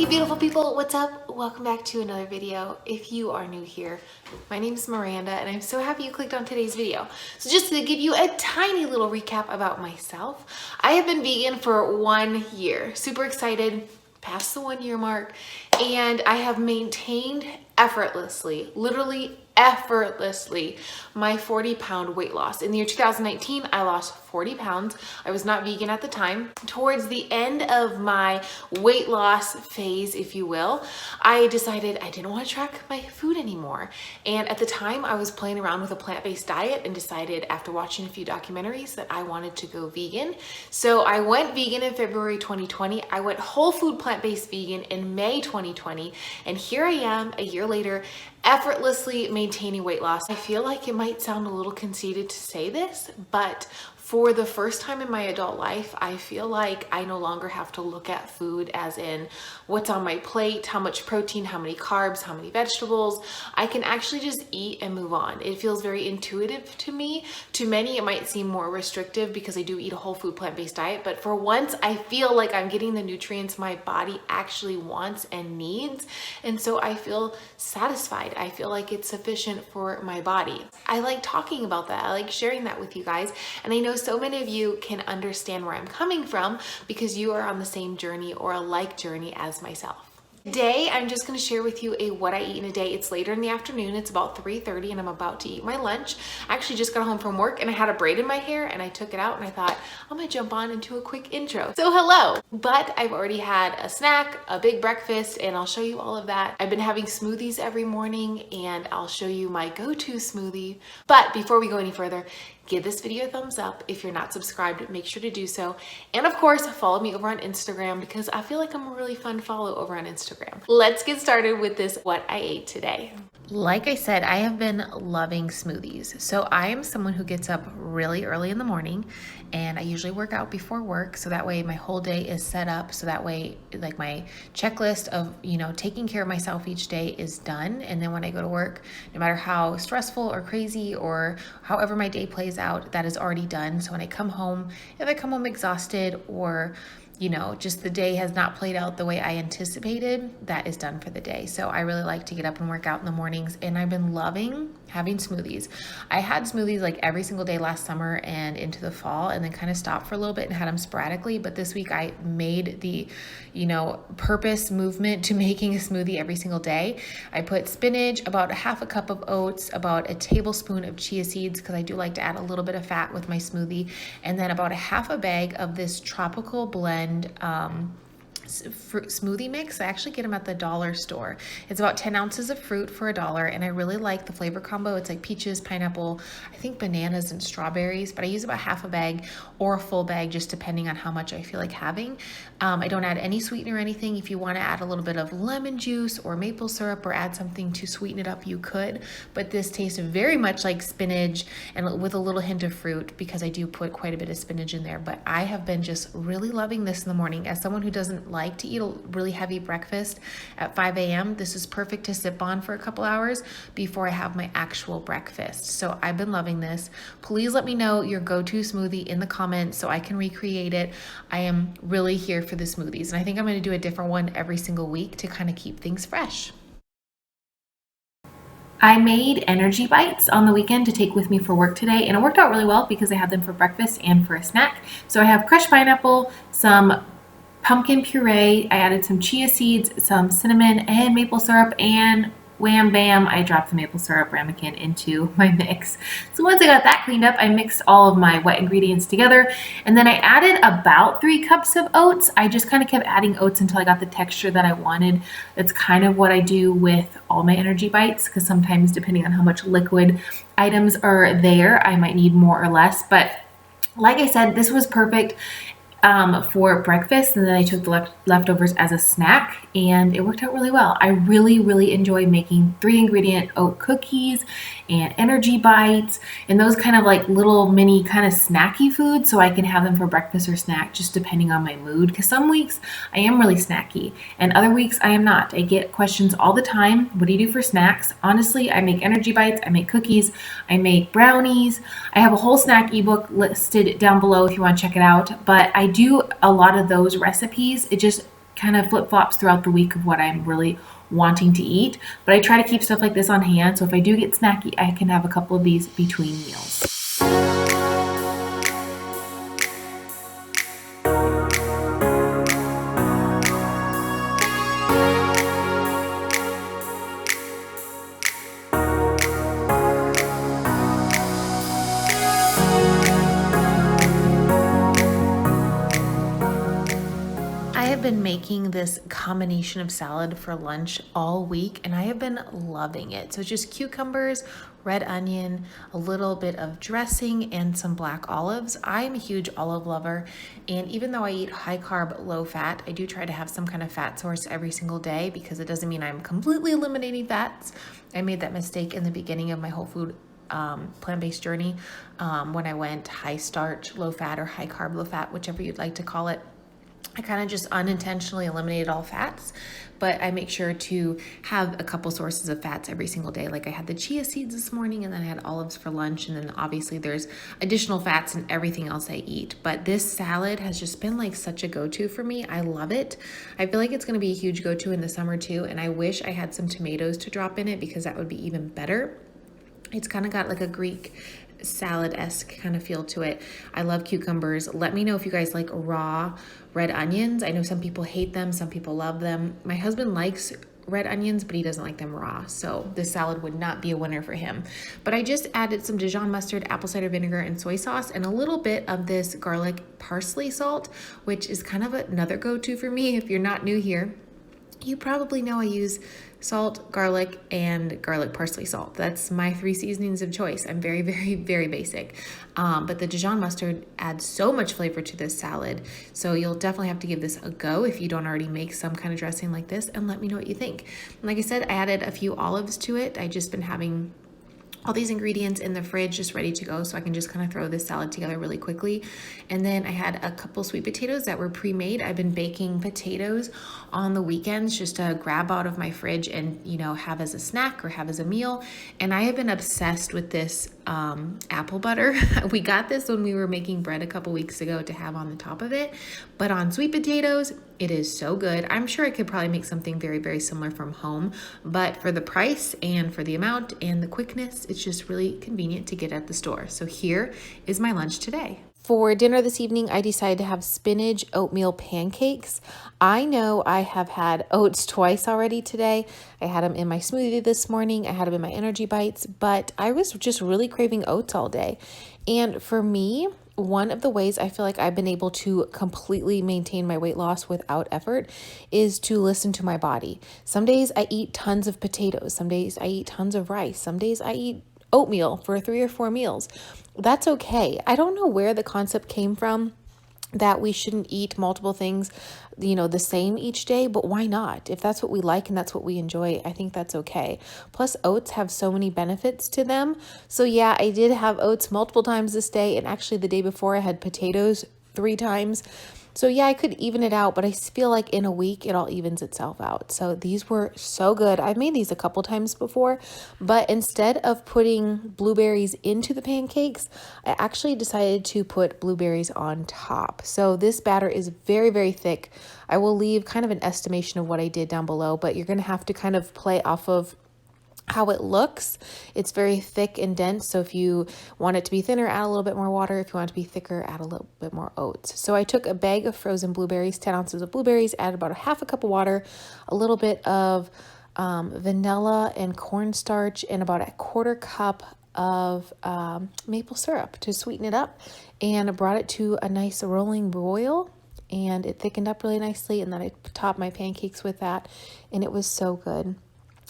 Hey beautiful people, what's up? Welcome back to another video. If you are new here, my name is Miranda and I'm so happy you clicked on today's video. So just to give you a tiny little recap about myself, I have been vegan for 1 year. Super excited, past the 1 year mark, and I have maintained effortlessly, literally effortlessly, my 40-pound weight loss. In the year 2019, I lost 40 pounds. I was not vegan at the time. Towards the end of my weight loss phase, if you will, I decided I didn't want to track my food anymore. And at the time, I was playing around with a plant-based diet and decided after watching a few documentaries that I wanted to go vegan. So I went vegan in February 2020. I went whole food plant-based vegan in May 2020. And here I am a year later, effortlessly maintaining weight loss. I feel like it might sound a little conceited to say this, but for the first time in my adult life, I feel like I no longer have to look at food as in what's on my plate, how much protein, how many carbs, how many vegetables. I can actually just eat and move on. It feels very intuitive to me. To many, it might seem more restrictive because I do eat a whole food plant-based diet, but for once, I feel like I'm getting the nutrients my body actually wants and needs. And so I feel satisfied. I feel like it's sufficient for my body. I like talking about that. I like sharing that with you guys. And I know so many of you can understand where I'm coming from because you are on the same journey or a like journey as myself. Today, I'm just going to share with you what I eat in a day. It's later in the afternoon. It's about 3:30 and I'm about to eat my lunch. I actually just got home from work and I had a braid in my hair and I took it out and I thought, I'm going to jump on into a quick intro. So hello, but I've already had a snack, a big breakfast, and I'll show you all of that. I've been having smoothies every morning and I'll show you my go-to smoothie. But before we go any further, give this video a thumbs up. If you're not subscribed, make sure to do so. And of course, follow me over on Instagram because I feel like I'm a really fun follow over on Instagram. Let's get started with this what I ate today. Like I said, I have been loving smoothies. So I am someone who gets up really early in the morning and I usually work out before work. So that way my whole day is set up. So that way like my checklist of, taking care of myself each day is done. And then when I go to work, no matter how stressful or crazy or however my day plays out, that is already done. So when I come home, if I come home exhausted or just the day has not played out the way I anticipated, that is done for the day. So I really like to get up and work out in the mornings and I've been loving having smoothies. I had smoothies like every single day last summer and into the fall and then kind of stopped for a little bit and had them sporadically. But this week I made the, purpose movement to making a smoothie every single day. I put spinach, about a half a cup of oats, about a tablespoon of chia seeds because I do like to add a little bit of fat with my smoothie, and then about a half a bag of this tropical blend fruit smoothie mix. I actually get them at the dollar store. It's about 10 ounces of fruit for $1 and I really like the flavor combo. It's like peaches, pineapple, I think bananas and strawberries, but I use about half a bag or a full bag just depending on how much I feel like having. I don't add any sweetener or anything. If you want to add a little bit of lemon juice or maple syrup or add something to sweeten it up, you could, but this tastes very much like spinach and with a little hint of fruit because I do put quite a bit of spinach in there. But I have been just really loving this in the morning. As someone who doesn't like to eat a really heavy breakfast at 5 a.m. This is perfect to sip on for a couple hours before I have my actual breakfast. So I've been loving this. Please let me know your go-to smoothie in the comments so I can recreate it. I am really here for the smoothies and I think I'm going to do a different one every single week to kind of keep things fresh. I made energy bites on the weekend to take with me for work today and it worked out really well because I had them for breakfast and for a snack. So I have crushed pineapple, some pumpkin puree, I added some chia seeds, some cinnamon and maple syrup, and wham bam, I dropped the maple syrup ramekin into my mix. So once I got that cleaned up, I mixed all of my wet ingredients together and then I added about 3 cups of oats. I just kind of kept adding oats until I got the texture that I wanted. That's kind of what I do with all my energy bites because sometimes depending on how much liquid items are there, I might need more or less. But like I said, this was perfect for breakfast, and then I took the leftovers as a snack and it worked out really well. I really enjoy making 3-ingredient oat cookies and energy bites and those kind of like little mini kind of snacky foods so I can have them for breakfast or snack just depending on my mood, because some weeks I am really snacky and other weeks I am not. I get questions all the time, what do you do for snacks? Honestly, I make energy bites, I make cookies, I make brownies. I have a whole snack ebook listed down below if you want to check it out, but I do a lot of those recipes. It just kind of flip-flops throughout the week of what I'm really wanting to eat. But I try to keep stuff like this on hand, so if I do get snacky, I can have a couple of these between meals. Been making this combination of salad for lunch all week, and I have been loving it. So just cucumbers, red onion, a little bit of dressing, and some black olives. I'm a huge olive lover, and even though I eat high carb, low fat, I do try to have some kind of fat source every single day, because it doesn't mean I'm completely eliminating fats. I made that mistake in the beginning of my whole food plant-based journey when I went high starch, low fat, or high carb, low fat, whichever you'd like to call it. I kind of just unintentionally eliminated all fats, but I make sure to have a couple sources of fats every single day. Like I had the chia seeds this morning, and then I had olives for lunch, and then obviously there's additional fats in everything else I eat. But this salad has just been like such a go-to for me. I love it. I feel like it's going to be a huge go-to in the summer too, and I wish I had some tomatoes to drop in it, because that would be even better. It's kind of got like a Greek salad-esque kind of feel to it. I love cucumbers. Let me know if you guys like raw red onions. I know some people hate them, some people love them. My husband likes red onions, but he doesn't like them raw, so this salad would not be a winner for him. But I just added some Dijon mustard, apple cider vinegar, and soy sauce, and a little bit of this garlic parsley salt, which is kind of another go-to for me. If you're not new here, you probably know I use salt, garlic, and garlic parsley salt. That's my 3 seasonings of choice. I'm very, very, very basic. But the Dijon mustard adds so much flavor to this salad. So you'll definitely have to give this a go if you don't already make some kind of dressing like this, and let me know what you think. And like I said, I added a few olives to it. I just been having all these ingredients in the fridge just ready to go, so I can just kind of throw this salad together really quickly. And then I had a couple sweet potatoes that were pre-made. I've been baking potatoes on the weekends just to grab out of my fridge and, you know, have as a snack or have as a meal. And I have been obsessed with this apple butter. We got this when we were making bread a couple weeks ago to have on the top of it, but on sweet potatoes, it is so good. I'm sure I could probably make something very, very similar from home, but for the price and for the amount and the quickness, it's just really convenient to get at the store. So here is my lunch today. For dinner this evening, I decided to have spinach oatmeal pancakes. I know I have had oats twice already today. I had them in my smoothie this morning. I had them in my energy bites, but I was just really craving oats all day. And for me, one of the ways I feel like I've been able to completely maintain my weight loss without effort is to listen to my body. Some days I eat tons of potatoes. Some days I eat tons of rice. Some days I eat oatmeal for 3 or 4 meals. That's okay. I don't know where the concept came from that we shouldn't eat multiple things, you know, the same each day, but why not? If that's what we like and that's what we enjoy, I think that's okay. Plus, oats have so many benefits to them. So yeah, I did have oats multiple times this day, and actually the day before I had potatoes 3 times. So yeah, I could even it out, but I feel like in a week, it all evens itself out. So these were so good. I've made these a couple times before, but instead of putting blueberries into the pancakes, I actually decided to put blueberries on top. So this batter is very, very thick. I will leave kind of an estimation of what I did down below, but you're going to have to kind of play off of how it looks. It's very thick and dense, so if you want it to be thinner, add a little bit more water. If you want it to be thicker, add a little bit more oats. So I took a bag of frozen blueberries, 10 ounces of blueberries, added about a half a cup of water, a little bit of vanilla and cornstarch, and about a 1/4 cup of maple syrup to sweeten it up, and brought it to a nice rolling boil, and it thickened up really nicely. And then I topped my pancakes with that, and it was so good.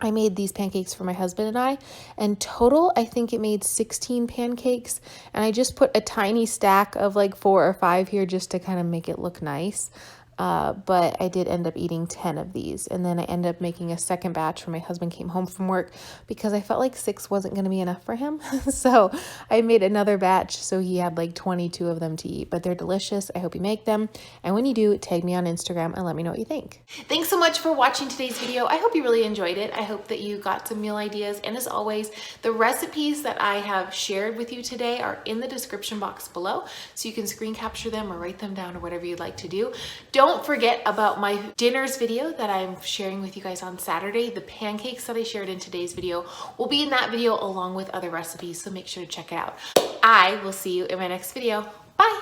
I made these pancakes for my husband and I, and total, I think it made 16 pancakes, and I just put a tiny stack of like 4 or 5 here just to kind of make it look nice. But I did end up eating 10 of these, and then I ended up making a second batch when my husband came home from work because I felt like 6 wasn't going to be enough for him. So I made another batch, so he had like 22 of them to eat, but they're delicious. I hope you make them, and when you do, tag me on Instagram and let me know what you think. Thanks so much for watching today's video. I hope you really enjoyed it. I hope that you got some meal ideas, and as always, the recipes that I have shared with you today are in the description box below, so you can screen capture them or write them down or whatever you'd like to do. Don't Don't forget about my dinners video that I'm sharing with you guys on Saturday. The pancakes that I shared in today's video will be in that video along with other recipes, so make sure to check it out. I will see you in my next video. Bye!